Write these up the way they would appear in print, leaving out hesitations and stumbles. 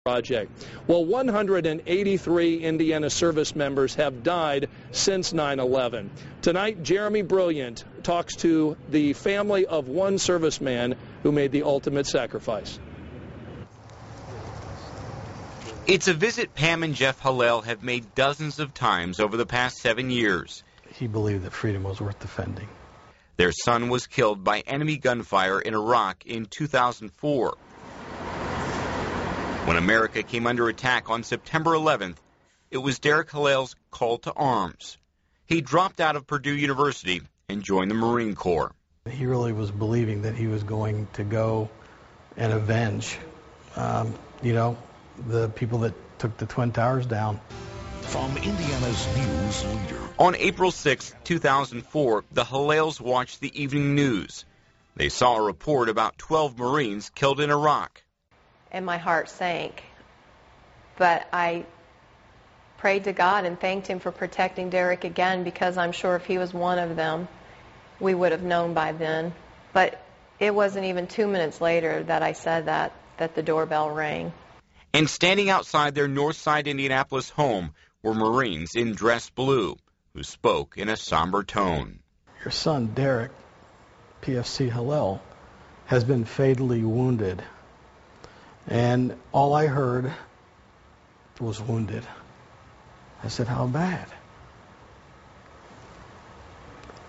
project. Well, 183 Indiana service members have died since 9/11. Tonight, Jeremy Brilliant talks to the family of one serviceman who made the ultimate sacrifice. It's a visit Pam and Jeff Hallal have made dozens of times over the past 7 years. He believed that freedom was worth defending. Their son was killed by enemy gunfire in Iraq in 2004. When America came under attack on September 11th, it was Deryk Hallal's call to arms. He dropped out of Purdue University and joined the Marine Corps. He really was believing that he was going to go and avenge, the people that took the Twin Towers down. From Indiana's news leader. On April 6, 2004, the Hallals watched the evening news. They saw a report about 12 Marines killed in Iraq. And my heart sank. But I prayed to God and thanked Him for protecting Deryk again, because I'm sure if he was one of them, we would have known by then. But it wasn't even 2 minutes later that I said that the doorbell rang. And standing outside their Northside Indianapolis home were Marines in dress blue who spoke in a somber tone. Your son, Deryk, PFC Hallal, has been fatally wounded. And all I heard was wounded. I said, how bad?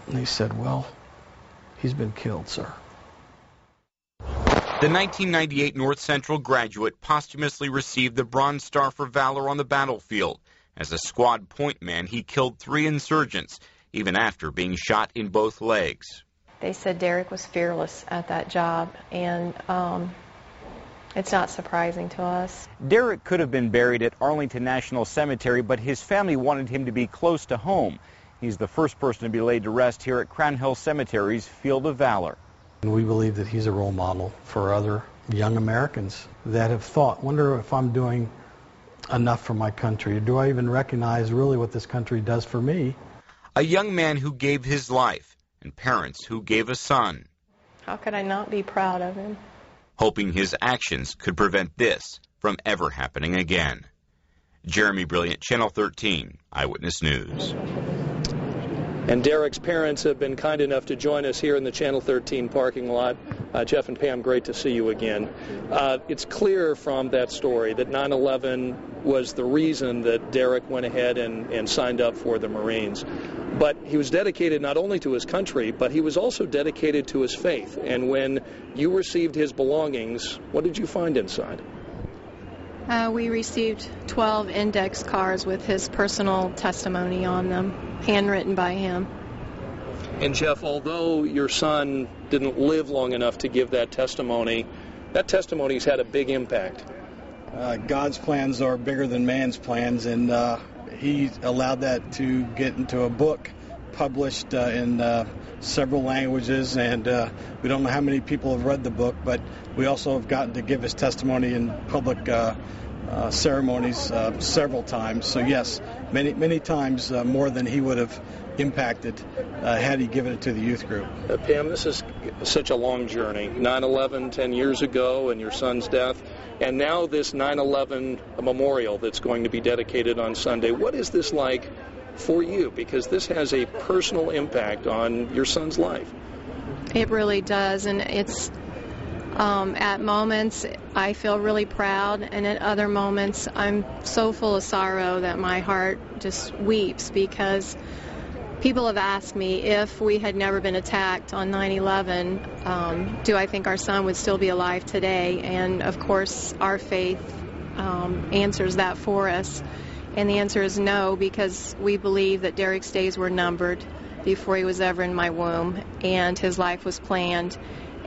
And they said, well, he's been killed, sir. The 1998 North Central graduate posthumously received the Bronze Star for Valor on the battlefield. As a squad point man, he killed 3 insurgents, even after being shot in both legs. They said Deryk was fearless at that job, and it's not surprising to us. Deryk could have been buried at Arlington National Cemetery, but his family wanted him to be close to home. He's the first person to be laid to rest here at Crown Hill Cemetery's Field of Valor. And we believe that he's a role model for other young Americans that have thought, wonder if I'm doing enough for my country. Do I even recognize really what this country does for me? A young man who gave his life, and parents who gave a son. How could I not be proud of him? Hoping his actions could prevent this from ever happening again. Jeremy Brilliant, Channel 13, Eyewitness News. And Deryk's parents have been kind enough to join us here in the Channel 13 parking lot. Jeff and Pam, great to see you again. It's clear from that story that 9/11 was the reason that Deryk went ahead and signed up for the Marines. But he was dedicated not only to his country, but he was also dedicated to his faith. And when you received his belongings, what did you find inside? We received 12 index cards with his personal testimony on them, handwritten by him. And Jeff, although your son didn't live long enough to give that testimony's had a big impact. God's plans are bigger than man's plans, and he allowed that to get into a book published in several languages, and we don't know how many people have read the book, but we also have gotten to give his testimony in public ceremonies several times. So yes, many times more than he would have impacted had he given it to the youth group. Pam, this is such a long journey. 9/11 10 years ago and your son's death, and now this 9/11 memorial that's going to be dedicated on Sunday. What is this like for you? Because this has a personal impact on your son's life. It really does, and it's at moments I feel really proud, and at other moments I'm so full of sorrow that my heart just weeps, because people have asked me if we had never been attacked on 9/11, do I think our son would still be alive today? And of course our faith answers that for us, and the answer is no, because we believe that Deryk's days were numbered before he was ever in my womb, and his life was planned.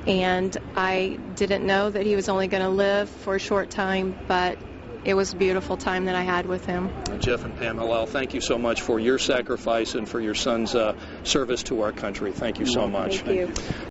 And I didn't know that he was only going to live for a short time, but it was a beautiful time that I had with him. Jeff and Pam Hallal, thank you so much for your sacrifice and for your son's service to our country. Thank you so much. Thank you.